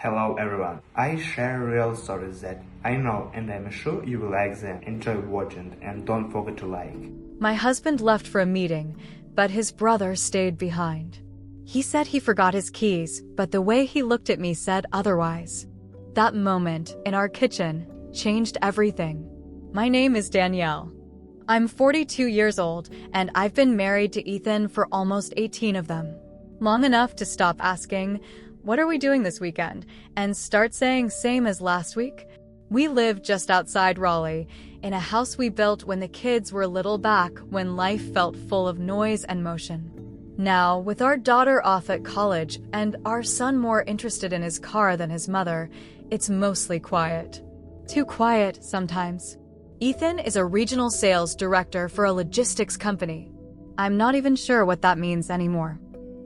Hello everyone. I share real stories that I know and I'm sure you will like them. Enjoy watching and don't forget to like. My husband left for a meeting, but his brother stayed behind. He said he forgot his keys, but the way he looked at me said otherwise. That moment, in our kitchen, changed everything. My name is Danielle. I'm 42 years old, and I've been married to Ethan for almost 18 of them. Long enough to stop asking, "What are we doing this weekend?" and start saying same as last week. We live just outside Raleigh, in a house we built when the kids were little back when life felt full of noise and motion. Now, with our daughter off at college and our son more interested in his car than his mother, it's mostly quiet. Too quiet sometimes. Ethan is a regional sales director for a logistics company. I'm not even sure what that means anymore.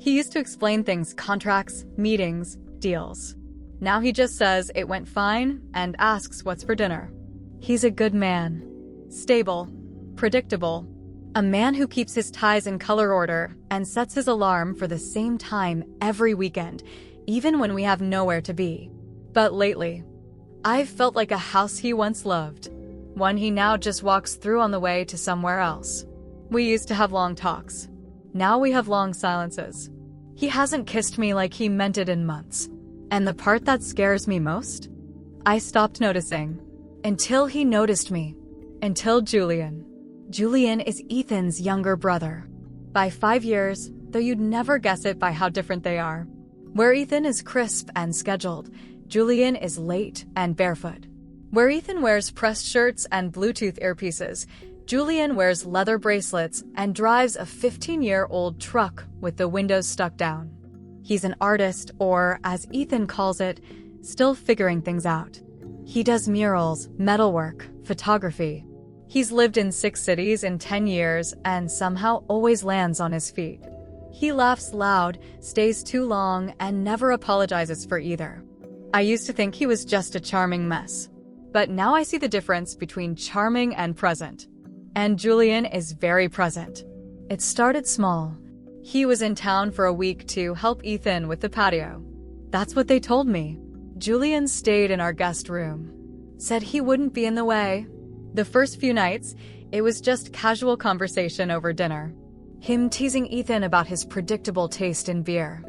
He used to explain things: contracts, meetings, deals. Now he just says it went fine and asks what's for dinner. He's a good man. Stable. Predictable. A man who keeps his ties in color order and sets his alarm for the same time every weekend, even when we have nowhere to be. But lately, I've felt like a house he once loved, one he now just walks through on the way to somewhere else. We used to have long talks. Now we have long silences. He hasn't kissed me like he meant it in months. And the part that scares me most? I stopped noticing. Until he noticed me. Until Julian. Julian is Ethan's younger brother. By 5 years, though you'd never guess it by how different they are. Where Ethan is crisp and scheduled, Julian is late and barefoot. Where Ethan wears pressed shirts and Bluetooth earpieces, Julian wears leather bracelets and drives a 15-year-old truck with the windows stuck down. He's an artist, or, as Ethan calls it, still figuring things out. He does murals, metalwork, photography. He's lived in 6 cities in 10 years and somehow always lands on his feet. He laughs loud, stays too long, and never apologizes for either. I used to think he was just a charming mess. But now I see the difference between charming and present. And Julian is very present. It started small. He was in town for a week to help Ethan with the patio. That's what they told me. Julian stayed in our guest room. Said he wouldn't be in the way. The first few nights, it was just casual conversation over dinner. Him teasing Ethan about his predictable taste in beer.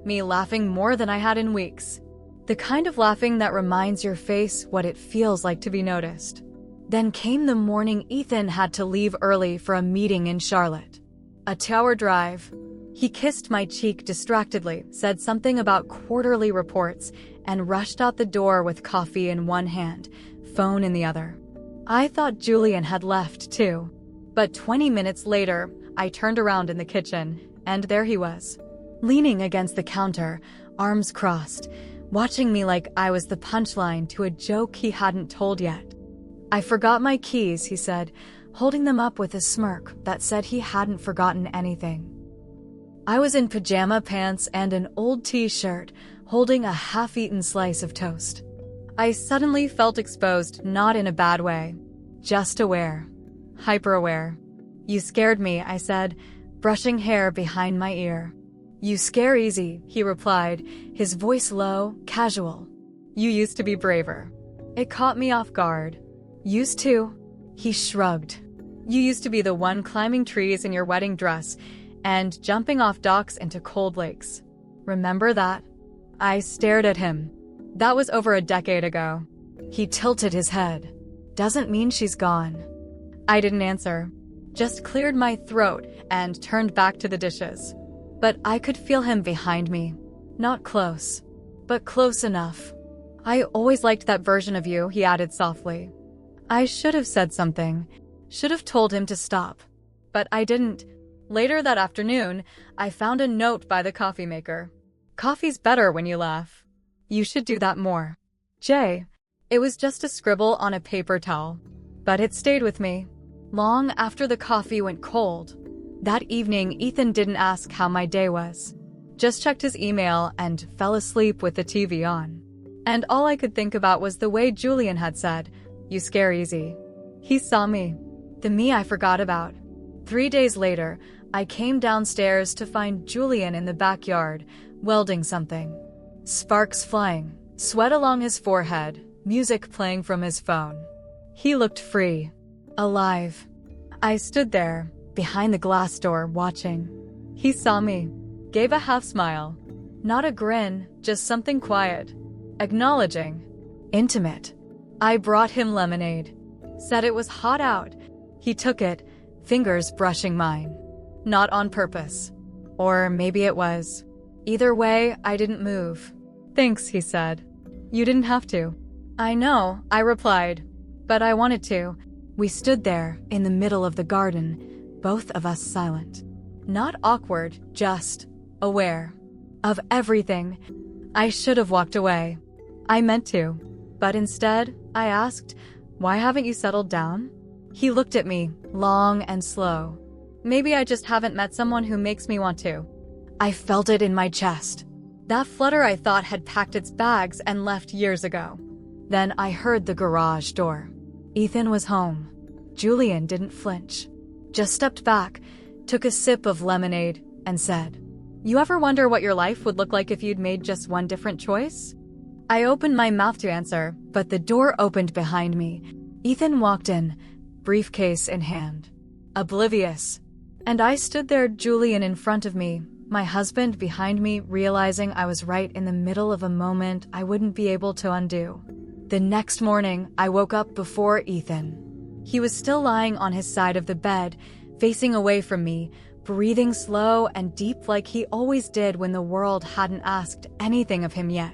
Me laughing more than I had in weeks. The kind of laughing that reminds your face what it feels like to be noticed. Then came the morning Ethan had to leave early for a meeting in Charlotte. A 2-hour drive. He kissed my cheek distractedly, said something about quarterly reports, and rushed out the door with coffee in one hand, phone in the other. I thought Julian had left too. But 20 minutes later, I turned around in the kitchen, and there he was. Leaning against the counter, arms crossed, watching me like I was the punchline to a joke he hadn't told yet. "I forgot my keys," he said, holding them up with a smirk that said he hadn't forgotten anything. I was in pajama pants and an old t-shirt, holding a half-eaten slice of toast. I suddenly felt exposed, not in a bad way. Just aware. Hyper-aware. "You scared me," I said, brushing hair behind my ear. "You scare easy," he replied, his voice low, casual. "You used to be braver." It caught me off guard. "Used to?" He shrugged. "You used to be the one climbing trees in your wedding dress and jumping off docks into cold lakes. Remember that?" I stared at him. That was over a decade ago. He tilted his head. "Doesn't mean she's gone." I didn't answer. Just cleared my throat and turned back to the dishes. But I could feel him behind me. Not close, but close enough. "I always liked that version of you," he added softly. I should have said something. Should have told him to stop. But I didn't. Later that afternoon, I found a note by the coffee maker. "Coffee's better when you laugh. You should do that more. Jay." It was just a scribble on a paper towel. But it stayed with me. Long after the coffee went cold. That evening, Ethan didn't ask how my day was. Just checked his email and fell asleep with the TV on. And all I could think about was the way Julian had said, "You scare easy." He saw me. The me I forgot about. 3 days later, I came downstairs to find Julian in the backyard, welding something. Sparks flying, sweat along his forehead, music playing from his phone. He looked free, alive. I stood there, behind the glass door, watching. He saw me, gave a half smile. Not a grin, just something quiet. Acknowledging. Intimate. I brought him lemonade. Said it was hot out. He took it, fingers brushing mine. Not on purpose. Or maybe it was. Either way, I didn't move. Thanks, he said. You didn't have to. I know, I replied. But I wanted to. We stood there, in the middle of the garden, both of us silent. Not awkward, just aware. Of everything. I should have walked away. I meant to. But instead, I asked, why haven't you settled down? He looked at me, long and slow. Maybe I just haven't met someone who makes me want to. I felt it in my chest. That flutter I thought had packed its bags and left years ago. Then I heard the garage door. Ethan was home. Julian didn't flinch. Just stepped back, took a sip of lemonade, and said, "You ever wonder what your life would look like if you'd made just one different choice?" I opened my mouth to answer, but the door opened behind me. Ethan walked in, briefcase in hand. Oblivious. And I stood there, Julian in front of me, my husband behind me, realizing I was right in the middle of a moment I wouldn't be able to undo. The next morning, I woke up before Ethan. He was still lying on his side of the bed, facing away from me, breathing slow and deep like he always did when the world hadn't asked anything of him yet.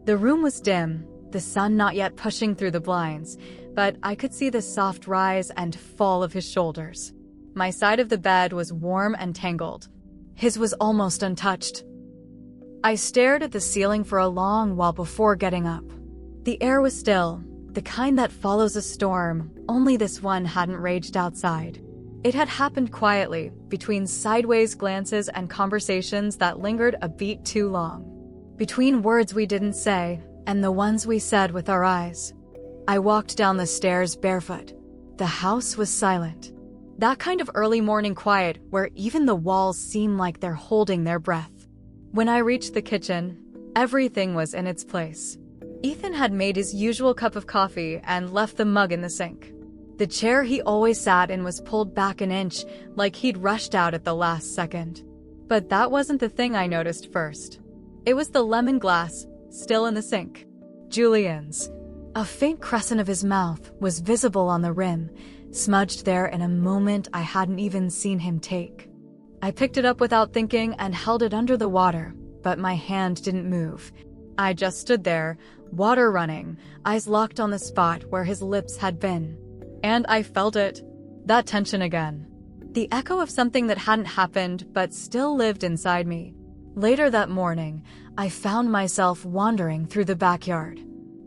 The room was dim, the sun not yet pushing through the blinds, but I could see the soft rise and fall of his shoulders. My side of the bed was warm and tangled. His was almost untouched. I stared at the ceiling for a long while before getting up. The air was still, the kind that follows a storm, only this one hadn't raged outside. It had happened quietly, between sideways glances and conversations that lingered a beat too long. Between words we didn't say, and the ones we said with our eyes. I walked down the stairs barefoot. The house was silent. That kind of early morning quiet where even the walls seem like they're holding their breath. When I reached the kitchen, everything was in its place. Ethan had made his usual cup of coffee and left the mug in the sink. The chair he always sat in was pulled back an inch, like he'd rushed out at the last second. But that wasn't the thing I noticed first. It was the lemon glass, still in the sink. Julian's. A faint crescent of his mouth was visible on the rim, smudged there in a moment I hadn't even seen him take. I picked it up without thinking and held it under the water, but my hand didn't move. I just stood there, water running, eyes locked on the spot where his lips had been. And I felt it. That tension again. The echo of something that hadn't happened but still lived inside me. Later that morning, I found myself wandering through the backyard.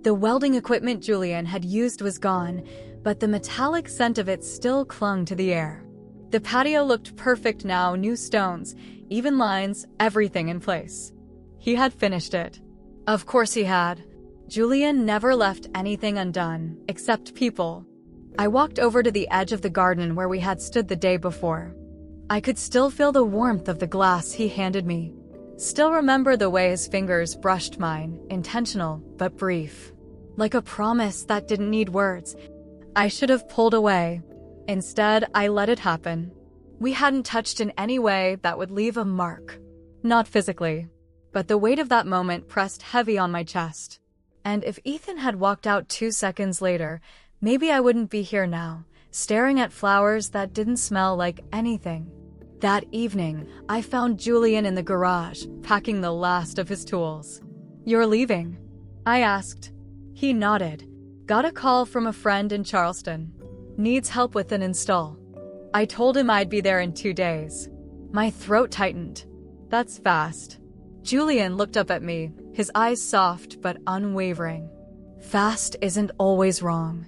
The welding equipment Julian had used was gone, but the metallic scent of it still clung to the air. The patio looked perfect now, new stones, even lines, everything in place. He had finished it. Of course he had. Julian never left anything undone, except people. I walked over to the edge of the garden where we had stood the day before. I could still feel the warmth of the glass he handed me. Still remember the way his fingers brushed mine, intentional but brief. Like a promise that didn't need words. I should have pulled away. Instead, I let it happen. We hadn't touched in any way that would leave a mark. Not physically, but the weight of that moment pressed heavy on my chest. And if Ethan had walked out 2 seconds later, maybe I wouldn't be here now, staring at flowers that didn't smell like anything. That evening, I found Julian in the garage, packing the last of his tools. "You're leaving?" I asked. He nodded. "Got a call from a friend in Charleston. Needs help with an install." I told him I'd be there in 2 days. My throat tightened. "That's fast." Julian looked up at me, his eyes soft but unwavering. Fast isn't always wrong.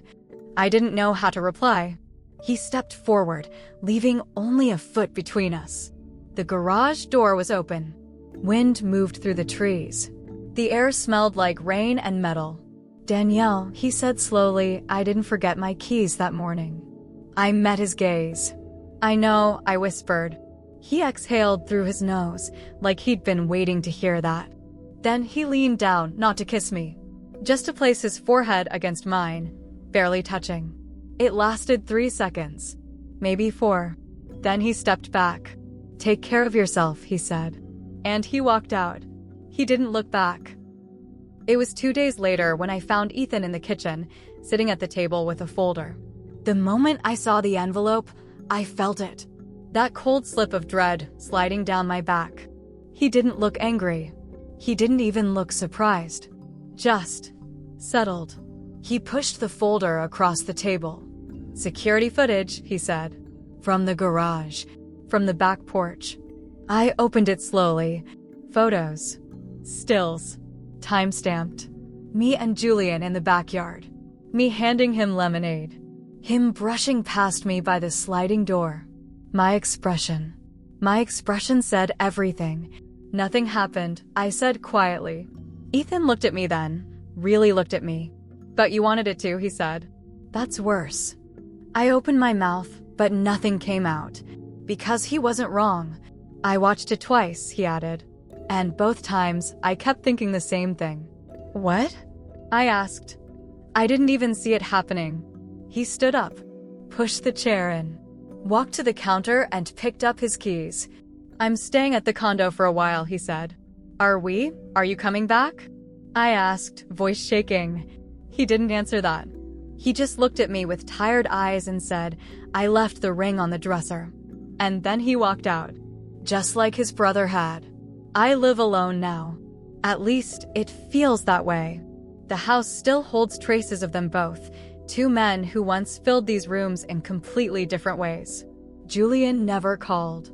I didn't know how to reply. He stepped forward, leaving only a foot between us. The garage door was open. Wind moved through the trees. The air smelled like rain and metal. "Danielle," he said slowly, "I didn't forget my keys that morning." I met his gaze. "I know," I whispered. He exhaled through his nose, like he'd been waiting to hear that. Then he leaned down, not to kiss me, just to place his forehead against mine, barely touching. It lasted 3 seconds, maybe 4. Then he stepped back. "Take care of yourself," he said. And he walked out. He didn't look back. It was 2 days later when I found Ethan in the kitchen, sitting at the table with a folder. The moment I saw the envelope, I felt it. That cold slip of dread sliding down my back. He didn't look angry. He didn't even look surprised. Just settled. He pushed the folder across the table. "Security footage," he said. "From the garage. From the back porch." I opened it slowly. Photos. Stills. Time-stamped. Me and Julian in the backyard. Me handing him lemonade. Him brushing past me by the sliding door. My expression. My expression said everything. "Nothing happened," I said quietly. Ethan looked at me then. Really looked at me. "But you wanted it to," he said. "That's worse." I opened my mouth, but nothing came out. Because he wasn't wrong. "I watched it twice," he added. And both times, I kept thinking the same thing. "What?" I asked. I didn't even see it happening. He stood up, pushed the chair in, walked to the counter and picked up his keys. "I'm staying at the condo for a while," he said. Are you coming back?" I asked, voice shaking. He didn't answer that. He just looked at me with tired eyes and said, "I left the ring on the dresser." And then he walked out, just like his brother had. I live alone now. At least, it feels that way. The house still holds traces of them both, 2 men who once filled these rooms in completely different ways. Julian never called.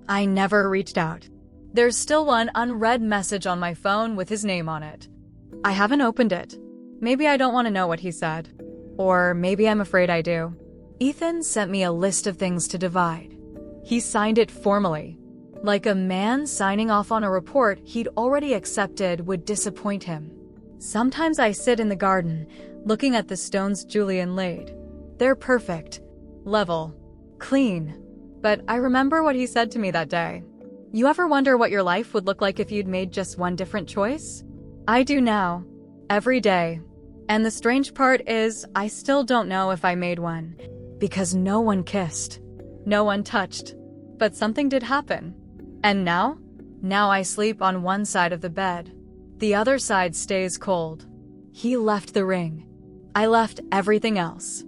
I never reached out. There's still one unread message on my phone with his name on it. I haven't opened it. Maybe I don't want to know what he said. Or maybe I'm afraid I do. Ethan sent me a list of things to divide. He signed it formally. Like a man signing off on a report he'd already accepted would disappoint him. Sometimes I sit in the garden, looking at the stones Julian laid. They're perfect, level, clean. But I remember what he said to me that day. "You ever wonder what your life would look like if you'd made just one different choice?" I do now, every day. And the strange part is, I still don't know if I made one. Because no one kissed. No one touched. But something did happen. And now? Now I sleep on one side of the bed. The other side stays cold. He left the ring. I left everything else.